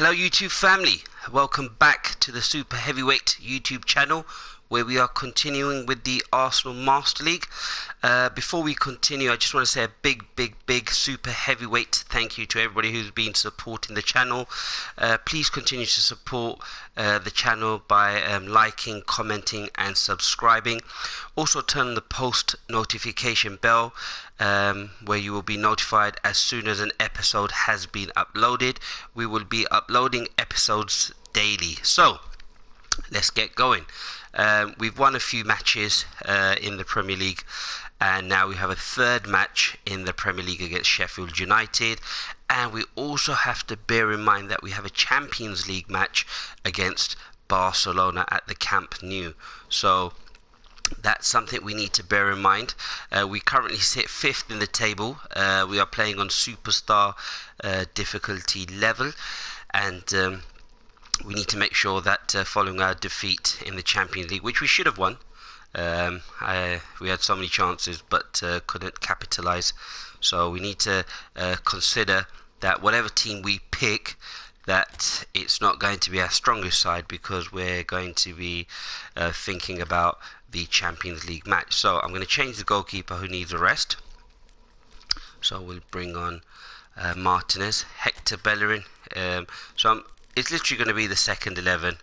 Hello YouTube family, welcome back to the Super Heavyweight YouTube channel where we are continuing with the Arsenal Master League. Before we continue, I just want to say a big Super Heavyweight thank you to everybody who's been supporting the channel. Please continue to support the channel by liking, commenting and subscribing. Also turn on the post notification bell where you will be notified as soon as an episode has been uploaded. We will be uploading episodes daily, so let's get going. We've won a few matches in the Premier League, and now we have a third match in the Premier League against Sheffield United, and we also have to bear in mind that we have a Champions League match against Barcelona at the Camp Nou. So that's something we need to bear in mind. We currently sit 5th in the table. We are playing on Superstar difficulty level, and we need to make sure that following our defeat in the Champions League, which we should have won, we had so many chances but couldn't capitalize. So we need to consider that whatever team we pick, that it's not going to be our strongest side, because we're going to be thinking about the Champions League match. So I'm going to change the goalkeeper who needs a rest. So we'll bring on Martinez, Hector Bellerin. It's literally going to be the second 11.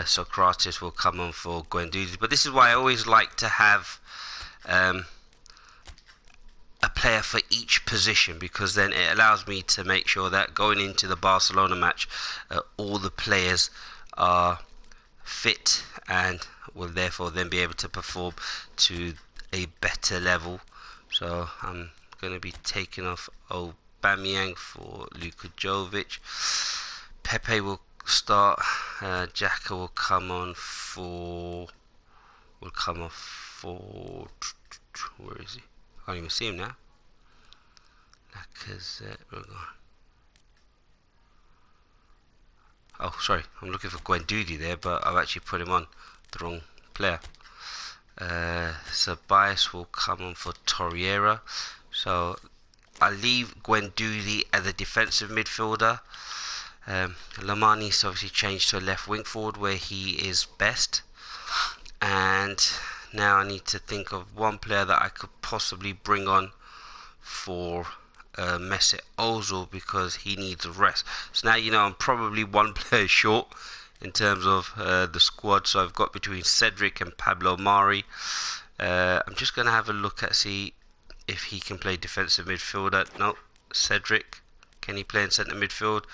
Socrates will come on for Guendouzi. But this is why I always like to have a player for each position, because then it allows me to make sure that going into the Barcelona match, all the players are fit and will therefore then be able to perform to a better level. So I'm going to be taking off Aubameyang for Luka Jovic. Pepe will start. Xhaka will come on for. Where is he? I can't even see him now. Lacazette. Oh, sorry. I'm looking for Guendouzi there, but I've actually put him on the wrong player. Ceballos will come on for Torreira. So I'll leave Guendouzi as a defensive midfielder. Lamani's obviously changed to a left wing forward where he is best, and now I need to think of one player that I could possibly bring on for Mesut Ozil, because he needs a rest. So now you know I'm probably one player short in terms of the squad, so I've got between Cedric and Pablo Mari. I'm just going to have a look at see if he can play defensive midfielder. No, Cedric. Can he play in centre midfield?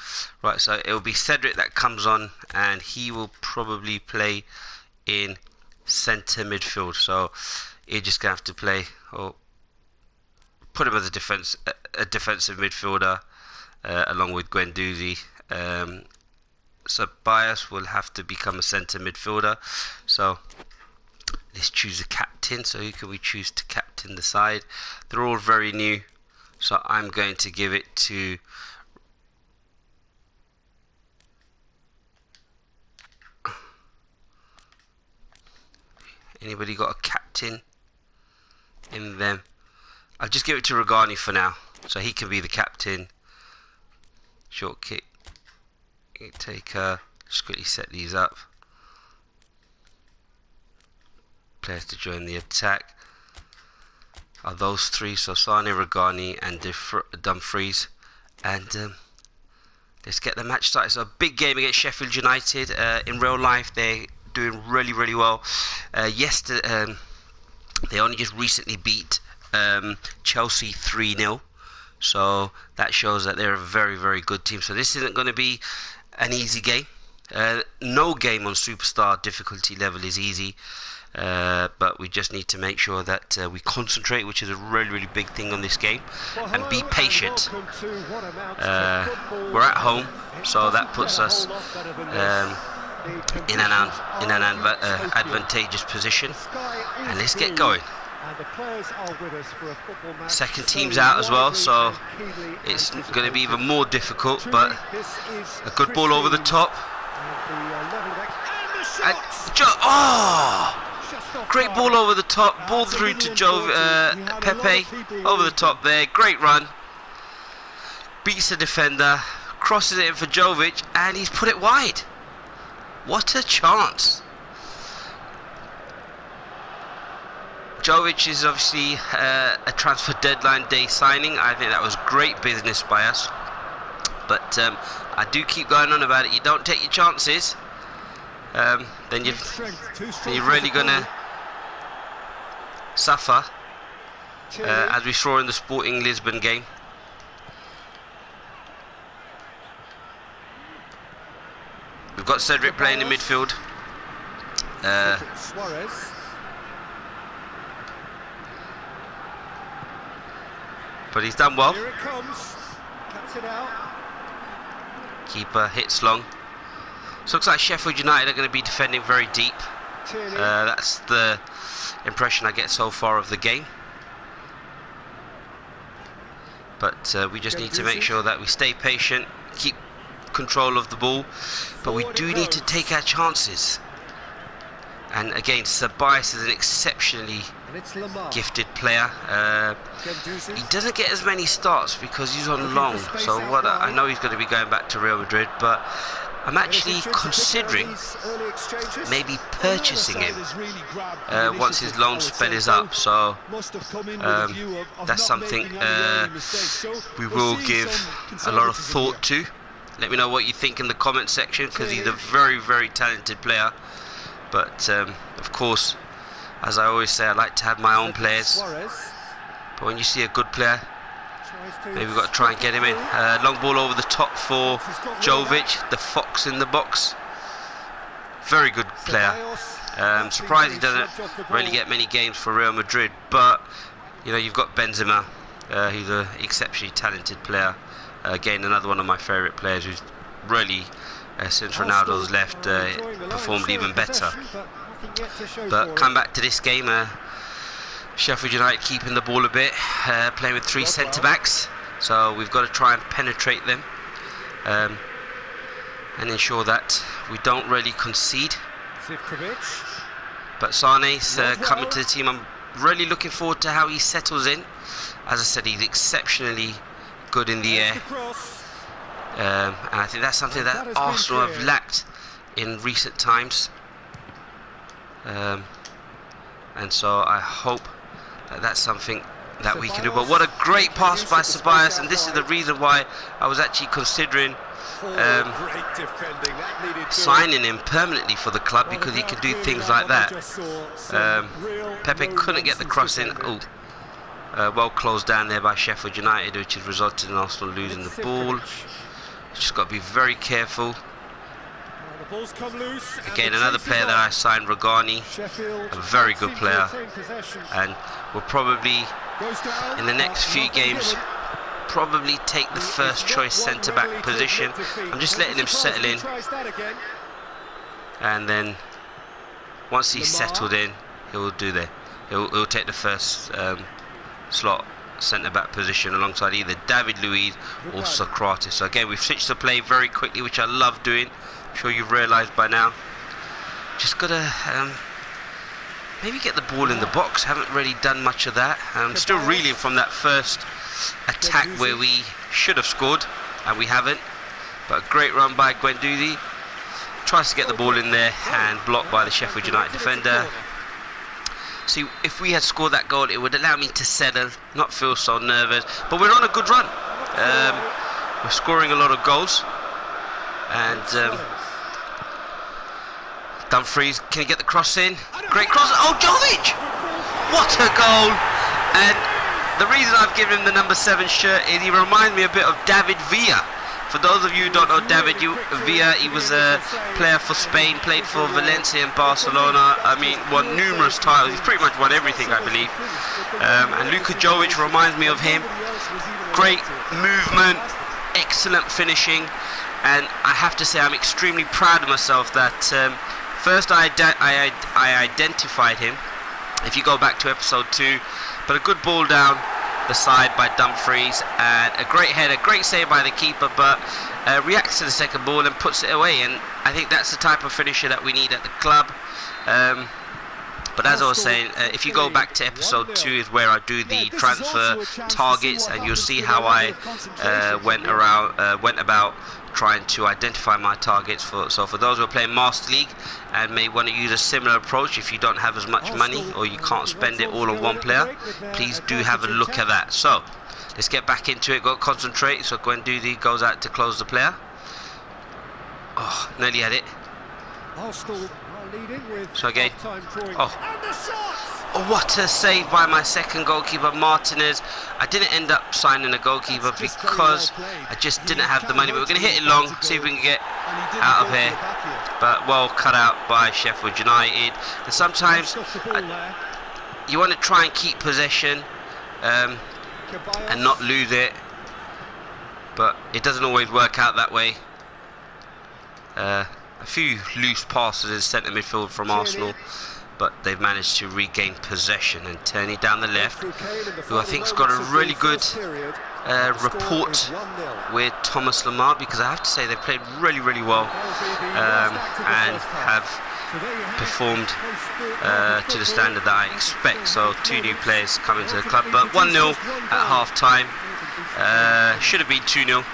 Right, so it will be Cedric that comes on, and he will probably play in centre midfield. So you're just going to have to play, or put him as a defensive midfielder along with Guendouzi. So Bias will have to become a centre midfielder. So let's choose a captain. So who can we choose to captain the side? They're all very new. So I'm going to give it to anybody got a captain in them? I'll just give it to Regani for now, so he can be the captain. Short kick. Just quickly set these up. Players to join the attack are those three, so Sane, Regani and Dumfries, and let's get the match started. So a big game against Sheffield United. In real life they're doing really well. Yesterday they only just recently beat Chelsea 3-0, so that shows that they're a very good team. So this isn't going to be an easy game. No game on Superstar difficulty level is easy. But we just need to make sure that we concentrate, which is a really big thing on this game, and be patient. We're at home, so that puts us in an advantageous position, and let's get going. Second team's out as well, so it's going to be even more difficult, but a good ball over the top. And great ball over the top, ball through to Pepe, over the top there, great run, beats the defender, crosses it in for Jovic, and he's put it wide. What a chance. Jovic is obviously a transfer deadline day signing. I think that was great business by us. But I do keep going on about it. You don't take your chances, then you're really going to suffer, as we saw in the Sporting Lisbon game. We've got Cedric playing in midfield. But he's done well. Here it comes. Cuts it out. Keeper hits long. So looks like Sheffield United are going to be defending very deep. That's the impression I get so far of the game. But we just need to make sure that we stay patient, keep control of the ball, but we do need to take our chances. And again, Ceballos is an exceptionally gifted player. He doesn't get as many starts because he's on loan, so I know he's going to be going back to Real Madrid, but I'm actually considering maybe purchasing him once his loan spell is up. So that's something we will give a lot of thought to. Let me know what you think in the comment section, because he's a very, very talented player. But of course, as I always say, I like to have my own players. But when you see a good player, maybe we've got to try and get him in. Long ball over the top for Jovic, the fox in the box. Very good player. Surprised he doesn't really get many games for Real Madrid. But you know, you've got Benzema, who's an exceptionally talented player. Again, another one of my favourite players who's really, since Ronaldo's left, performed even better. But come back to this game, Sheffield United keeping the ball a bit, playing with 3 centre-backs, so we've got to try and penetrate them and ensure that we don't really concede. But Sane's coming to the team. I'm really looking forward to how he settles in. As I said, he's exceptionally good in the air. And I think that's something that Arsenal have lacked in recent times. And so I hope that that's something that we can do. But what a great pass by Ceballos, and this is the reason why I was actually considering signing him permanently for the club, because he can do things like that. Pepe couldn't get the cross in. Oh, well closed down there by Sheffield United, which has resulted in Arsenal losing the ball. Just got to be very careful. Again, another player that I signed, Rogani, a very good player, and will probably in the next few games probably take the first choice centre-back position. I'm just letting him settle in, and then once he's settled in, he'll take the first slot centre-back position alongside either David Luiz or Socrates. So again, we've switched the play very quickly, which I love doing. I'm sure you've realised by now. Just got to maybe get the ball in the box. Haven't really done much of that. Still reeling from that first attack where we should have scored, and we haven't. But a great run by Guendouzi. Tries to get the ball in there and blocked by the Sheffield United defender. See, if we had scored that goal, it would allow me to settle, not feel so nervous. But we're on a good run. We're scoring a lot of goals. And Dumfries, can he get the cross in? Great cross. Oh, Jovic! What a goal! And the reason I've given him the number 7 shirt is he reminds me a bit of David Villa. For those of you who don't know David Villa, he was a player for Spain, played for Valencia and Barcelona. I mean, won numerous titles. He's pretty much won everything, I believe. And Luka Jovic reminds me of him. Great movement, excellent finishing. And I have to say, I'm extremely proud of myself that first I identified him, if you go back to episode 2, but a good ball down the side by Dumfries, and a great header, great save by the keeper, but reacts to the second ball and puts it away. And I think that's the type of finisher that we need at the club. But as I was saying, if you go back to episode 2 is where I do the transfer targets, and you'll see how I went about trying to identify my targets. So for those who are playing Master League and may want to use a similar approach, if you don't have as much money or you can't spend it all on one player, please do have a look at that. So let's get back into it. Got to concentrate. So Guendouzi goes out to close the player. Oh, nearly had it. So again, oh, what a save by my second goalkeeper, Martinez. I didn't end up signing a goalkeeper because I just didn't have the money, but we're going to hit it long, see if we can get out of here. But well cut out by Sheffield United. And sometimes you want to try and keep possession and not lose it, but it doesn't always work out that way. A few loose passes in centre midfield from Arsenal, but they've managed to regain possession. And Tierney down the left, who I think's got a really good rapport with Thomas Lemar, because I have to say they played really well and have performed to the standard that I expect. So 2 new players coming to the club, but 1-0 at half time. Should have been 2-0.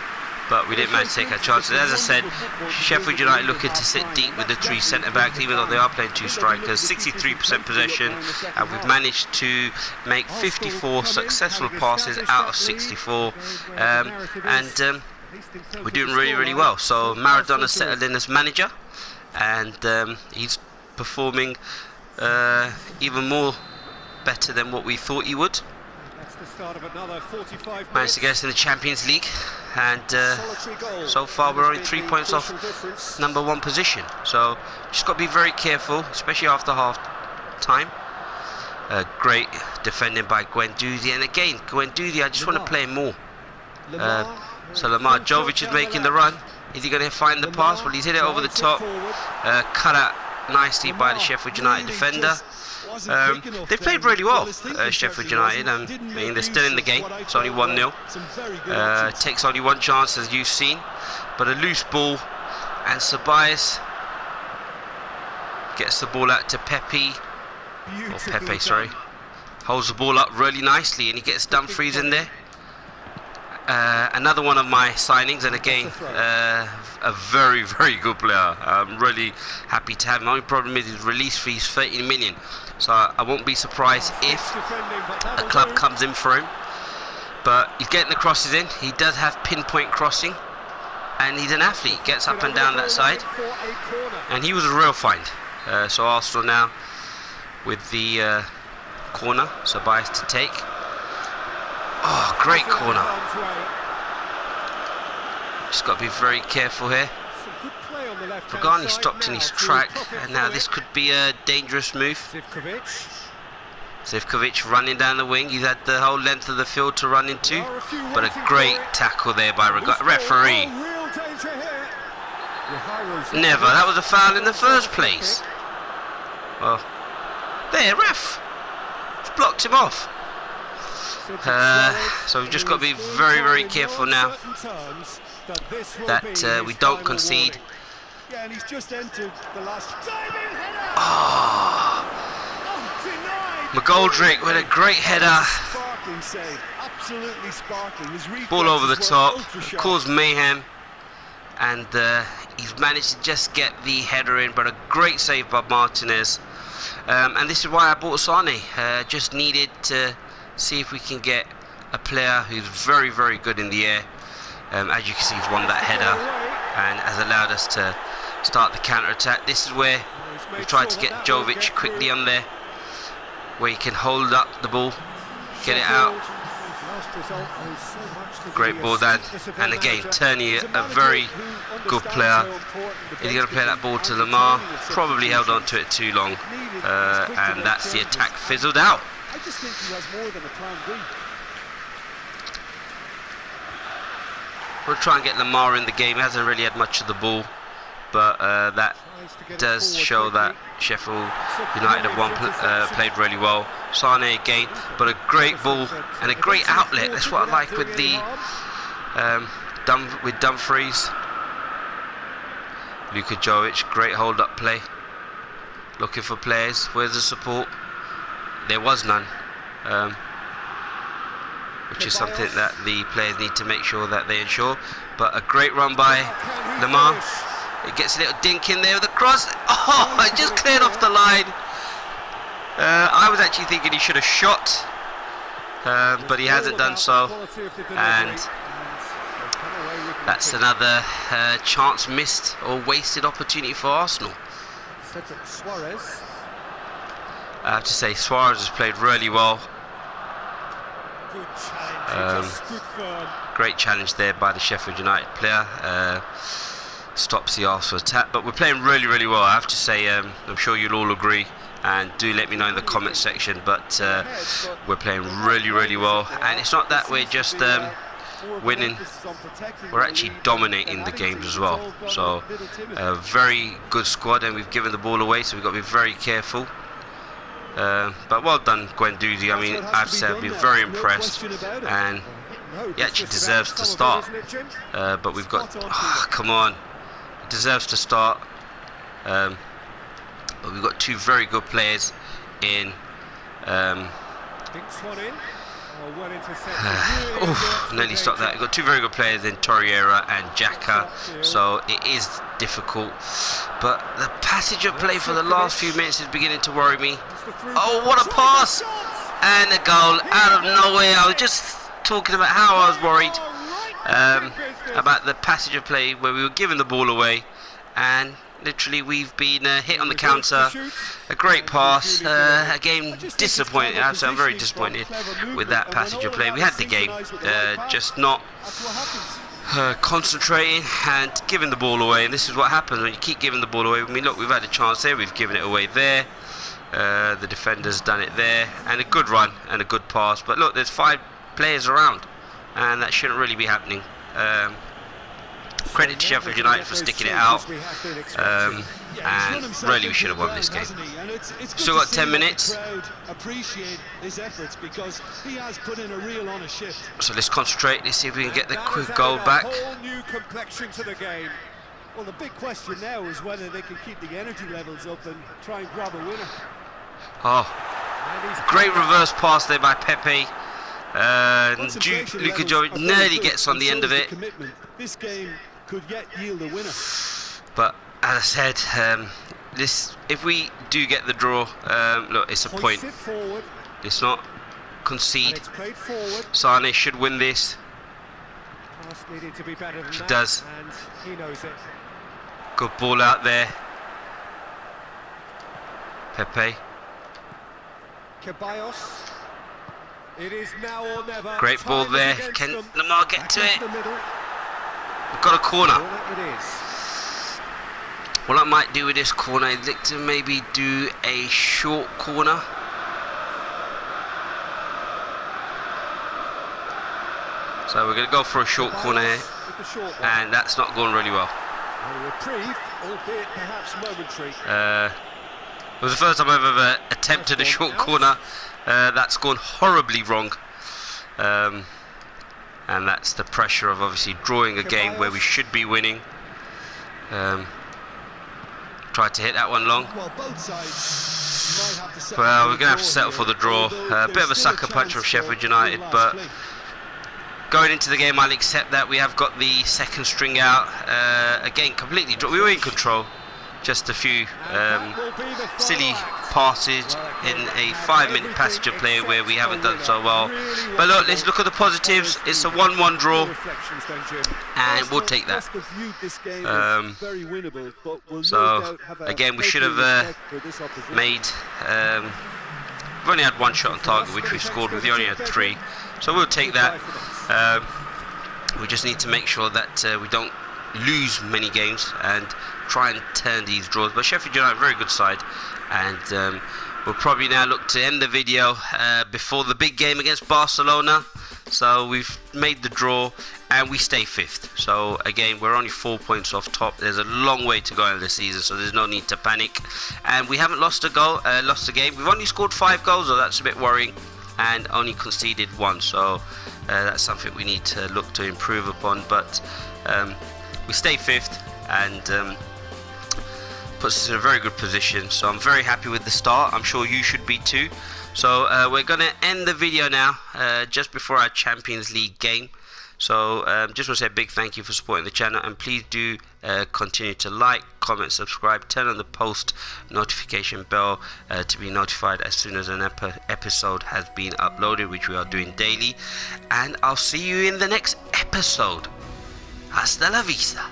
But we didn't manage to take our chances. As I said, Sheffield United looking to sit deep with the 3 centre-backs, even though they are playing 2 strikers. 63% possession, and we've managed to make 54 successful passes out of 64. We're doing really well. So Maradona settled in as manager, and he's performing even more better than what we thought he would. Managed to get us in the Champions League, and so far we're only 3 points off #1 position. So just got to be very careful, especially after half time. Great defending by Guendouzi, and again Guendouzi, I just want to play him more. So Lamar Jovic is making the run. Is he going to find the pass? Well, he's hit it over the top, cut out nicely by the Sheffield United defender. They've played really well, Sheffield United. I mean, they're still in the game. It's only 1-0. Takes only 1 chance, as you've seen, but a loose ball, and Ceballos gets the ball out to Pepe, sorry, holds the ball up really nicely, and he gets Dumfries in there. Another one of my signings, and again a very good player. I'm really happy to have him. The only problem is his release fee is 13 million, so I won't be surprised if a club comes in for him. But he's getting the crosses in. He does have pinpoint crossing, and he's an athlete. Gets up and down that side, and he was a real find. So Arsenal now with the corner, so Ceballos to take. Oh, great corner. Just got to be very careful here. Pagani stopped in his track, and now this could be a dangerous move. Zivkovic running down the wing. He's had the whole length of the field to run into, but a great tackle there by referee. Never. That was a foul in the first place. Well, there, ref. Just blocked him off. So we've just got to be very careful now that we don't concede. Oh, McGoldrick with a great header. Ball over the top, caused mayhem, and he's managed to just get the header in, but a great save by Martinez. And this is why I bought Sane. Just needed to see if we can get a player who's very good in the air. As you can see, he's won that header and has allowed us to start the counter-attack. This is where we've tried to get Jovic quickly on there, where he can hold up the ball, get it out. Great ball down, and again Tierney, a very good player. Is he going to play that ball to Lemar? Probably held on to it too long, and that's the attack fizzled out. I just think he has more than a plan B. We'll try and get Lemar in the game. He hasn't really had much of the ball, but that does show that Sheffield United have played really well. Sane again, but a great ball and a great outlet. That's what I like with the Dumfries. Luka Jovic, great hold-up play. looking for players. Where's the support? There was none, which is something that the players need to make sure that they ensure. But a great run by Lamar. It gets a little dink in there with the cross. Oh, it just cleared off the line. I was actually thinking he should have shot, but he hasn't done so, and that's another chance missed or wasted opportunity for Arsenal. I have to say, Suarez has played really well. Great challenge there by the Sheffield United player. Stops the Arsenal attack, but we're playing really, really well. I have to say, I'm sure you'll all agree, and do let me know in the comment section. But we're playing really, really well, and it's not that we're just winning, we're actually dominating the games as well. So a very good squad, and we've given the ball away, so we've got to be very careful. But well done, Guendouzi. I mean, I have to say, I've been very impressed, and he actually deserves to start. But we've got, come on, he deserves to start. But we've got two very good players in. Nearly stopped that. We've got two very good players in Torreira and Xhaka, so it is difficult. But the passage of play for the last few minutes is beginning to worry me. Oh, what a pass! And a goal out of nowhere. I was just talking about how I was worried about the passage of play where we were giving the ball away, and literally we've been hit on the counter. A great pass. Again, disappointed. Actually, I'm very disappointed with that passage of play. We had the game, just not concentrating and giving the ball away. And this is what happens when you keep giving the ball away. I mean, look, we've had a chance there. We've given it away there. The defender's done it there, and a good run and a good pass. But look, there's 5 players around, and that shouldn't really be happening. Credit to Sheffield United for sticking it out, and really we should have won this game. Still got 10 minutes, so let's concentrate. Let's see if we can get the quick goal back. Well, the big question now is whether they can keep the energy levels up and try and grab a winner. Oh, great reverse pass there by Pepe. Luka Jovic nearly gets on the end of it. This game could yet yield a winner. But as I said, if we do get the draw, look, it's a point. Let's not concede. Sane should win this. He does. Good ball out there. Pepe. It is now or never. Great ball there. Can Lamar get to it? We've got a corner. What I might do with this corner, I'd like to maybe do a short corner. So we're going to go for a short corner here, and that's not going really well. It was the first time I've ever attempted a short corner. That's gone horribly wrong, and that's the pressure of obviously drawing a game where we should be winning. Tried to hit that one long. Well, we're going to have to settle for the draw. A bit of a sucker punch from Sheffield United, but going into the game, I'll accept that. We have got the second string out. Again, completely we were in control. Just a few silly passes in a 5-minute passage of play where we haven't done so well. But look, let's look at the positives. It's a 1-1 draw, and we'll take that. So again, we should have made. We've only had 1 shot on target, which we've scored with. We only had 3, so we'll take that. We just need to make sure that we don't lose many games and try and turn these draws. But Sheffield United, very good side, and we'll probably now look to end the video before the big game against Barcelona. So we've made the draw and we stay 5th. So again, we're only 4 points off top. There's a long way to go in the season, so there's no need to panic. And we haven't lost a game. We've only scored 5 goals, so that's a bit worrying, and only conceded 1. So that's something we need to look to improve upon. But we stay 5th, and puts us in a very good position. So I'm very happy with the start. I'm sure you should be too. So we're going to end the video now, just before our Champions League game. So just want to say a big thank you for supporting the channel, and please do continue to like, comment, subscribe, turn on the post notification bell to be notified as soon as an episode has been uploaded, which we are doing daily. And I'll see you in the next episode. Hasta la vista.